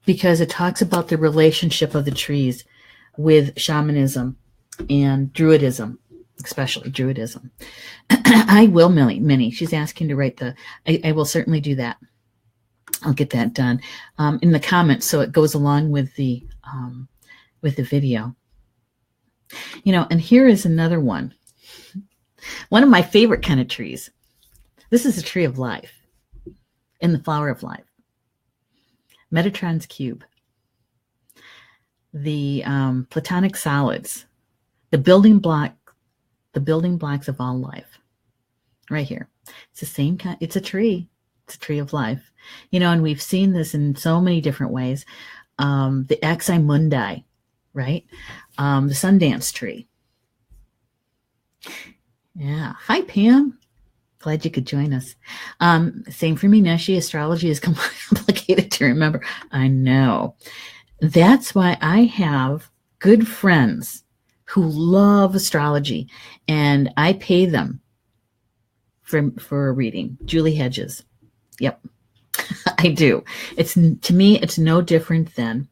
because it talks about the relationship of the trees with shamanism and Druidism, especially Druidism. I will, Minnie. She's asking to write I will certainly do that. I'll get that done in the comments so it goes along with the video. And here is another one. One of my favorite kind of trees. This is a tree of life and the flower of life. Metatron's cube. The platonic solids. The building blocks of all life. Right here. It's the same kind. It's a tree. It's a tree of life. And we've seen this in so many different ways. The Axi Mundi, right? The Sundance tree. Yeah. Hi, Pam. Glad you could join us. Same for me, Neshi. Astrology is complicated to remember. I know. That's why I have good friends who love astrology, and I pay them for a reading. Julie Hedges. Yep, I do. To me, it's no different than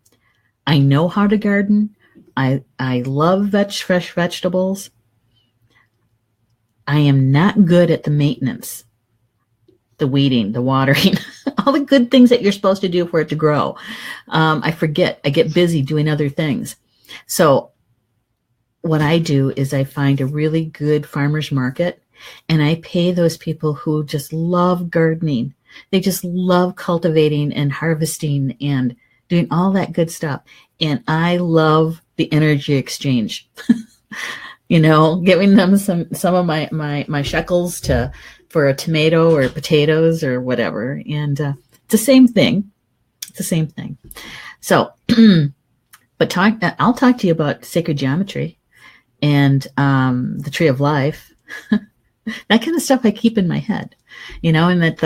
I know how to garden. I love fresh vegetables. I am not good at the maintenance, the weeding, the watering, all the good things that you're supposed to do for it to grow. I forget. I get busy doing other things. So what I do is I find a really good farmer's market, and I pay those people who just love gardening. They just love cultivating and harvesting and doing all that good stuff. And I love the energy exchange. Giving them some of my shekels for a tomato or potatoes or whatever. And it's the same thing. It's the same thing. So, but I'll talk to you about sacred geometry and the tree of life. That kind of stuff I keep in my head, and that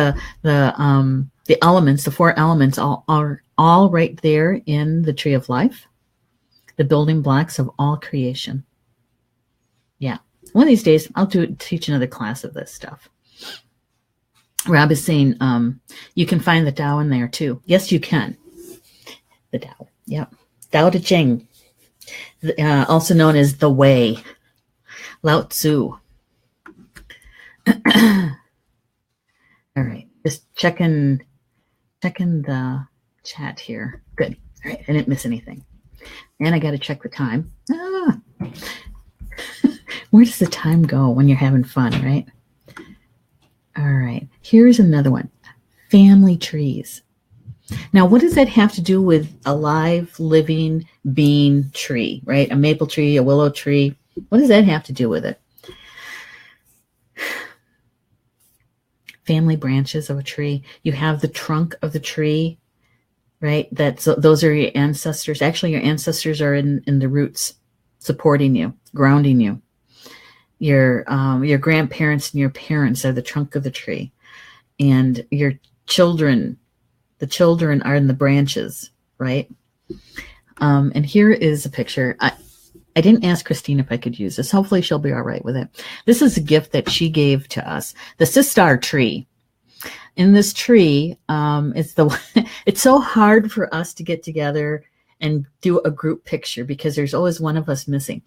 the elements, the 4 elements, are all right there in the tree of life, the building blocks of all creation. Yeah. One of these days, I'll teach another class of this stuff. Rob is saying you can find the Tao in there too. Yes, you can. The Tao. Yep. Tao Te Ching, also known as the Way. Lao Tzu. All right. Just checking the chat here. Good. All right. I didn't miss anything. And I got to check the time. Where does the time go when you're having fun, right? All right. Here's another one. Family trees. Now, what does that have to do with a live, living being tree, right? A maple tree, a willow tree. What does that have to do with it? Family branches of a tree. You have the trunk of the tree, right? Those are your ancestors. Actually, your ancestors are in the roots, supporting you, grounding you. Your grandparents and your parents are the trunk of the tree, and your children, the children are in the branches, right? And here is a picture. I didn't ask Christine if I could use this. Hopefully she'll be all right with it. This is a gift that she gave to us. The Sistar tree. In this tree, it's so hard for us to get together and do a group picture because there's always one of us missing.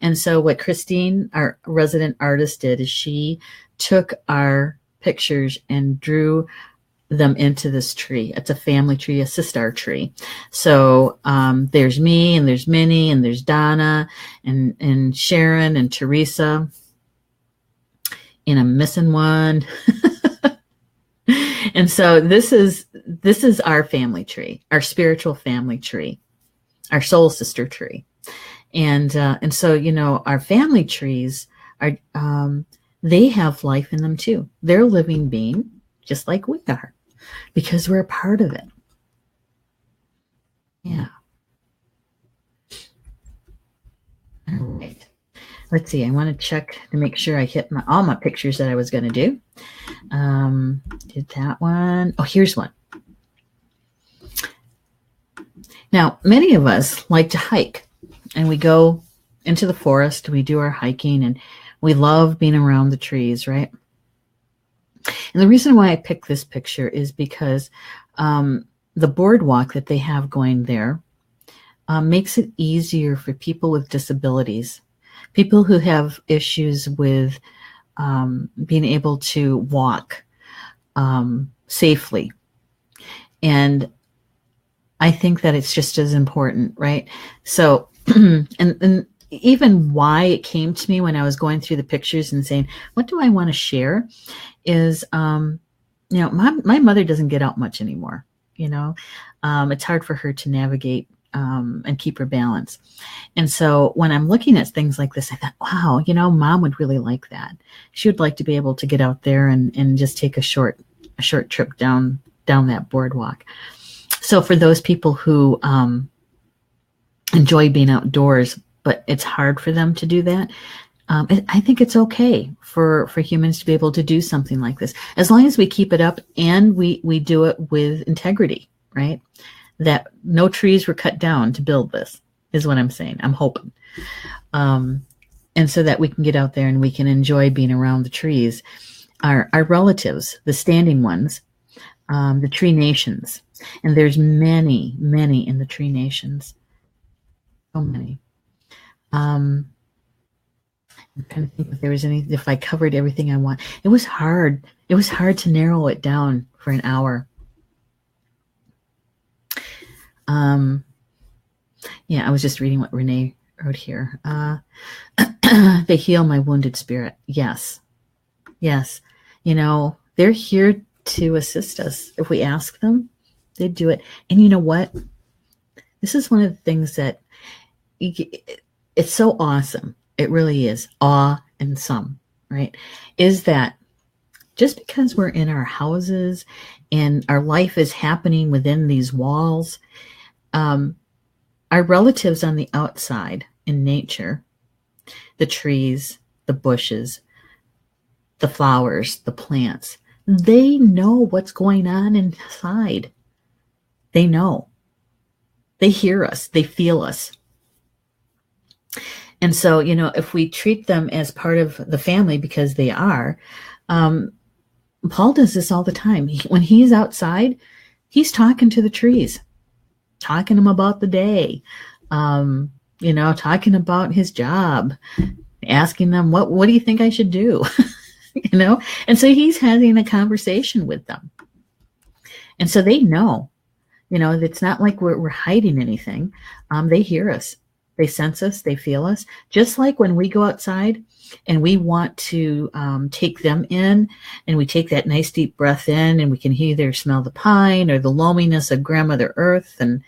And so what Christine, our resident artist, did is she took our pictures and drew them into this tree. It's a family tree, a Sistar tree. So there's me, and there's Minnie, and there's Donna, and Sharon, and Teresa, and I'm missing one. And so this is our family tree, our spiritual family tree, our soul sister tree. And so, our family trees are, they have life in them too. They're a living being, just like we are, because we're a part of it. Yeah. All right. Let's see. I want to check to make sure I hit all my pictures that I was going to do. Did that one. Oh, here's one. Now, many of us like to hike, and we go into the forest. We do our hiking, and we love being around the trees, right? And the reason why I picked this picture is because the boardwalk that they have going there makes it easier for people with disabilities, people who have issues with being able to walk safely. And I think that it's just as important, right? So, and even why it came to me when I was going through the pictures and saying, what do I want to share is, my mother doesn't get out much anymore. It's hard for her to navigate and keep her balance. And so when I'm looking at things like this, I thought, wow, mom would really like that. She would like to be able to get out there and just take a short trip down that boardwalk. So for those people who enjoy being outdoors, but it's hard for them to do that, I think it's okay for humans to be able to do something like this, as long as we keep it up and we do it with integrity, right? That no trees were cut down to build this is what I'm saying. I'm hoping. And so that we can get out there and we can enjoy being around the trees. Our relatives, the standing ones, the tree nations. And there's many, many in the tree nations. So many. I'm trying to think if I covered everything I want. It was hard. It was hard to narrow it down for an hour. I was just reading what Renee wrote here. They heal my wounded spirit. Yes. They're here to assist us. If we ask them, they do it. And you know what? This is one of the things that it's so awesome. It really is. Awe and some, right? Is that just because we're in our houses and our life is happening within these walls, our relatives on the outside in nature, the trees, the bushes, the flowers, the plants, they know what's going on inside. They know. They hear us. They feel us. And so, if we treat them as part of the family, because they are, Paul does this all the time. When he's outside, he's talking to the trees, talking to them about the day, talking about his job, asking them, what do you think I should do? And so he's having a conversation with them. And so they know, it's not like we're hiding anything. They hear us. They sense us. They feel us. Just like when we go outside and we want to take them in, and we take that nice deep breath in, and we can either smell the pine or the loneliness of grandmother earth, and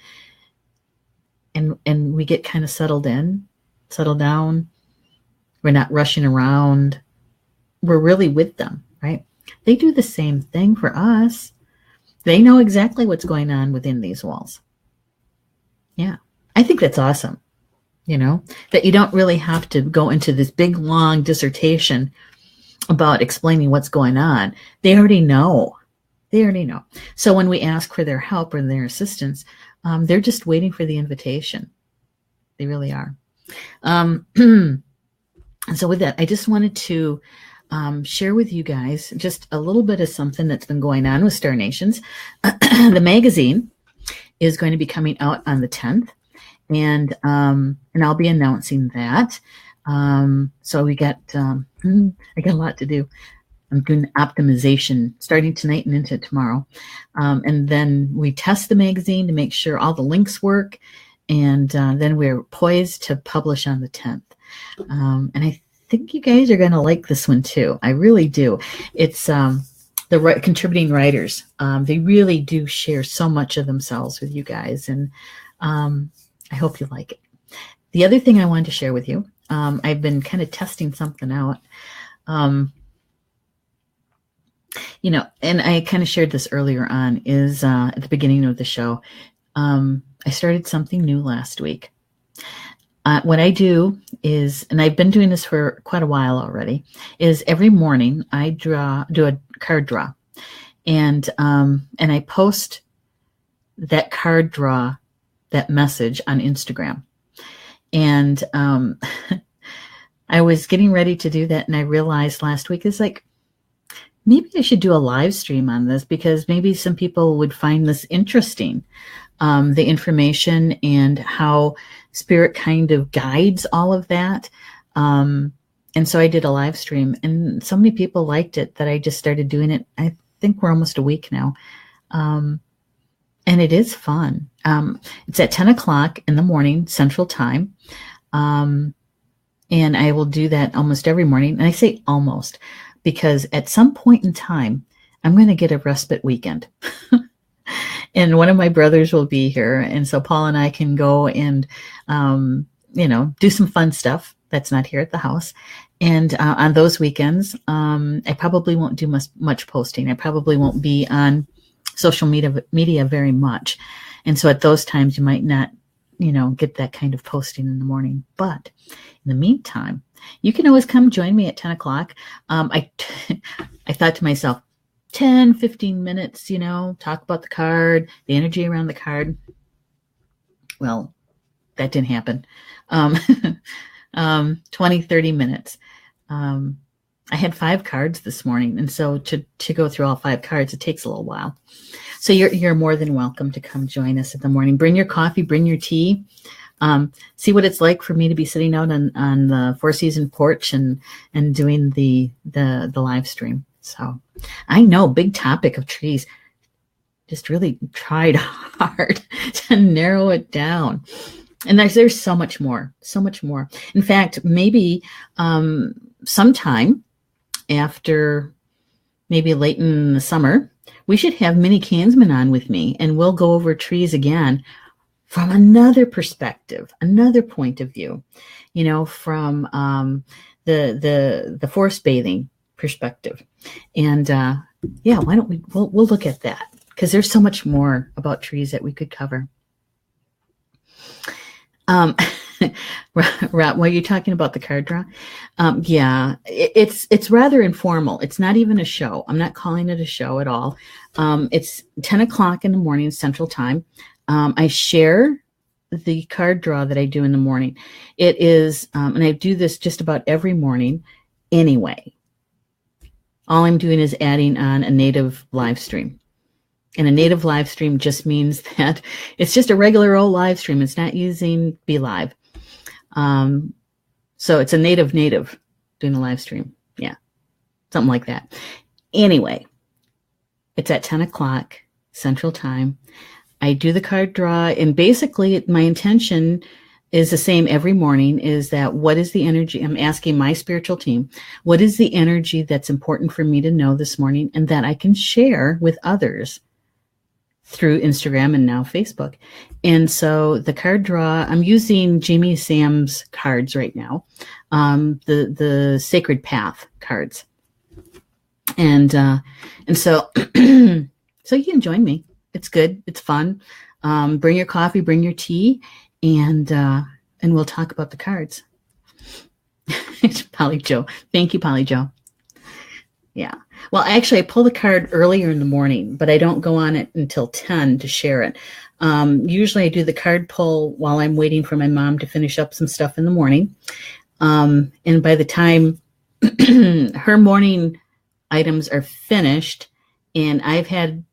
we get kind of settle down. We're not rushing around. We're really with them, right? They do the same thing for us. They know exactly what's going on within these walls. Yeah, I think that's awesome. That you don't really have to go into this big, long dissertation about explaining what's going on. They already know. So when we ask for their help or their assistance, they're just waiting for the invitation. They really are. And so with that, I just wanted to share with you guys just a little bit of something that's been going on with Star Nations. The magazine is going to be coming out on the 10th. And I'll be announcing that. So I got a lot to do. I'm doing optimization starting tonight and into tomorrow. And then we test the magazine to make sure all the links work. And then we're poised to publish on the 10th. And I think you guys are going to like this one too. I really do. It's the contributing writers. They really do share so much of themselves with you guys. And I hope you like it. The other thing I wanted to share with you, I've been kind of testing something out. And I kind of shared this earlier on, is at the beginning of the show. I started something new last week. What I do is, and I've been doing this for quite a while already, is every morning I do a card draw, and I post that card draw, that message on Instagram. And I was getting ready to do that, and I realized last week, it's like, maybe I should do a live stream on this, because maybe some people would find this interesting, the information and how spirit kind of guides all of that. And so I did a live stream, and so many people liked it that I just started doing it. I think we're almost a week now. And it is fun. It's at 10 o'clock in the morning, Central Time. And I will do that almost every morning. And I say almost, because at some point in time, I'm going to get a respite weekend. And one of my brothers will be here. And so Paul and I can go and, do some fun stuff that's not here at the house. And on those weekends, I probably won't do much posting. I probably won't be on social media very much. And so at those times, you might not, get that kind of posting in the morning. But in the meantime, you can always come join me at 10 o'clock. I thought to myself, 10, 15 minutes, talk about the card, the energy around the card. Well, that didn't happen. 20, 30 minutes. I had 5 cards this morning. And so to go through all 5 cards, it takes a little while. So you're more than welcome to come join us in the morning. Bring your coffee, bring your tea. See what it's like for me to be sitting out on the Four Seasons porch and doing the live stream. So I know, big topic of trees. Just really tried hard to narrow it down. And there's so much more. In fact, maybe sometime after, maybe late in the summer, we should have Minnie Kansman on with me, and we'll go over trees again from another perspective, another point of view, from the forest bathing perspective. And why don't we'll look at that, because there's so much more about trees that we could cover. While you're talking about the card draw, it's rather informal. It's not even a show. I'm not calling it a show at all. It's 10 o'clock in the morning, Central Time. I share the card draw that I do in the morning. It is, and I do this just about every morning anyway. All I'm doing is adding on a native live stream. And a native live stream just means that it's just a regular old live stream. It's not using Be Live. So it's a native doing a live stream. Yeah, something like that. Anyway, it's at 10 o'clock Central Time. I do the card draw, and basically my intention is the same every morning, is that what is the energy? I'm asking my spiritual team, what is the energy that's important for me to know this morning and that I can share with others through Instagram and now Facebook. And so the card draw, I'm using Jamie Sam's cards right now, the Sacred Path cards. And so so you can join me. It's good. It's fun. Bring your coffee, bring your tea, and we'll talk about the cards. Polly Joe. Thank you, Polly Joe. Yeah. Well, actually, I pull the card earlier in the morning, but I don't go on it until 10 to share it. Usually I do the card pull while I'm waiting for my mom to finish up some stuff in the morning. And by the time her morning items are finished and I've had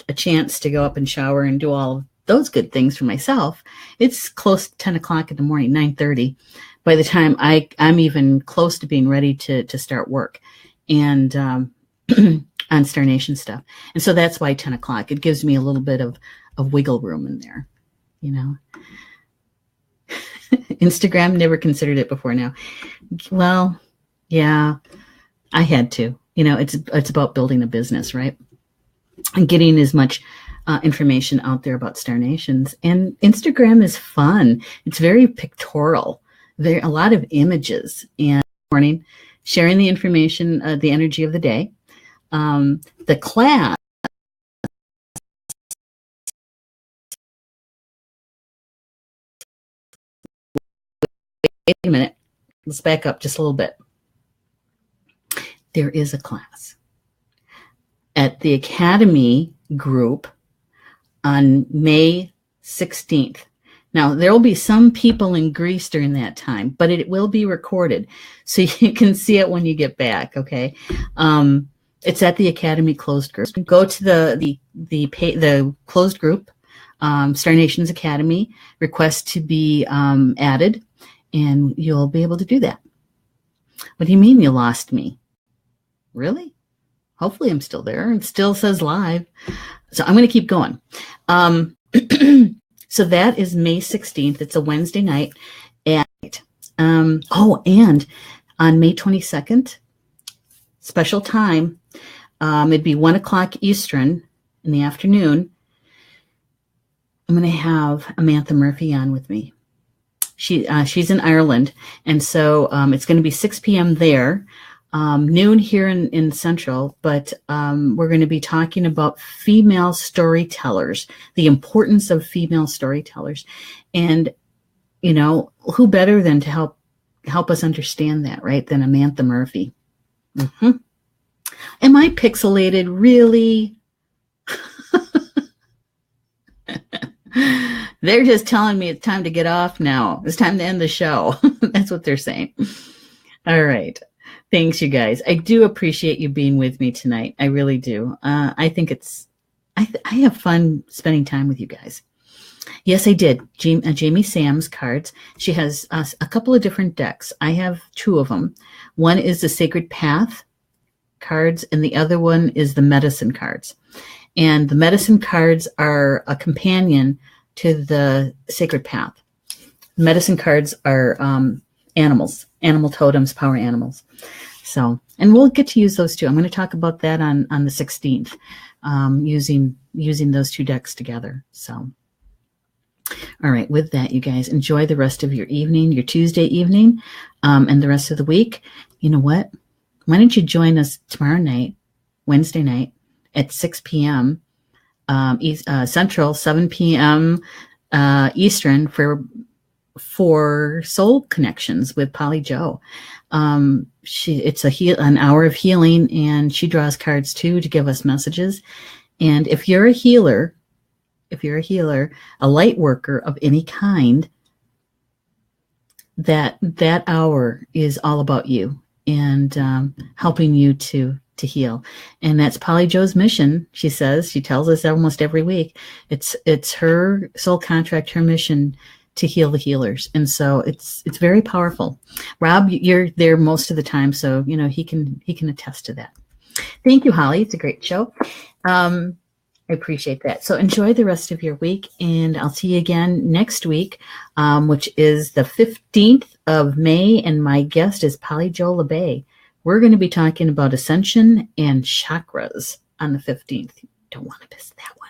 a chance to go up and shower and do all of those good things for myself, it's close to 10 o'clock in the morning, 9:30, by the time I'm even close to being ready to start work. And on Star Nation stuff. And so that's why 10 o'clock. It gives me a little bit of wiggle room in there, Instagram, never considered it before now. Well, yeah, I had to. It's about building a business, right? And getting as much information out there about Star Nations. And Instagram is fun. It's very pictorial. There are a lot of images. And morning, sharing the information, the energy of the day. The class wait a minute. Let's back up just a little bit. There is a class at the Academy group on May 16th. Now, there will be some people in Greece during that time, but it will be recorded, so you can see it when you get back, okay? It's at the Academy closed group. Go to the closed group, Star Nations Academy, request to be added, and you'll be able to do that. What do you mean you lost me? Really? Hopefully I'm still there. It still says live. So I'm going to keep going. So that is May 16th. It's a Wednesday night. And and on May 22nd, special time, it'd be 1 o'clock Eastern in the afternoon. I'm going to have Amantha Murphy on with me. She's in Ireland, and so it's going to be 6 p.m. there, noon here in Central, but we're going to be talking about female storytellers, the importance of female storytellers. And, you know, who better than to help us understand that, right, than Amantha Murphy. Mm-hmm. Am I pixelated? Really? They're just telling me it's time to get off now. It's time to end the show. That's what they're saying. All right. Thanks, you guys. I do appreciate you being with me tonight. I really do. I think I have fun spending time with you guys. Yes, I did. Jamie Sam's cards. She has a couple of different decks. I have 2 of them. One is the Sacred Path cards, and the other one is the Medicine cards. And the Medicine cards are a companion to the Sacred Path. Medicine cards are animals, animal totems, power animals. So, and we'll get to use those too. I'm going to talk about that on the 16th, using those 2 decks together. So, all right, with that, you guys, enjoy the rest of your evening, your Tuesday evening, and the rest of the week. You know what? Why don't you join us tomorrow night, Wednesday night, at 6 p.m. Central, 7 p.m. Eastern for Soul Connections with Polly Jo. It's an hour of healing, and she draws cards too to give us messages. And if you're a healer, a light worker of any kind, that hour is all about you and helping you to heal. And that's Polly Jo's mission. She tells us almost every week, it's her soul contract, her mission to heal the healers. And so it's very powerful. Rob, you're there most of the time, so you know he can attest to that. Thank you, Holly. It's a great show. I appreciate that. So enjoy the rest of your week, and I'll see you again next week, which is the 15th of May, and my guest is Polly Jo LeBay. We're going to be talking about ascension and chakras on the 15th. You don't want to miss that one.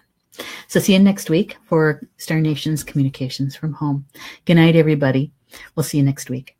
So see you next week for Star Nations Communications from Home. Good night, everybody. We'll see you next week.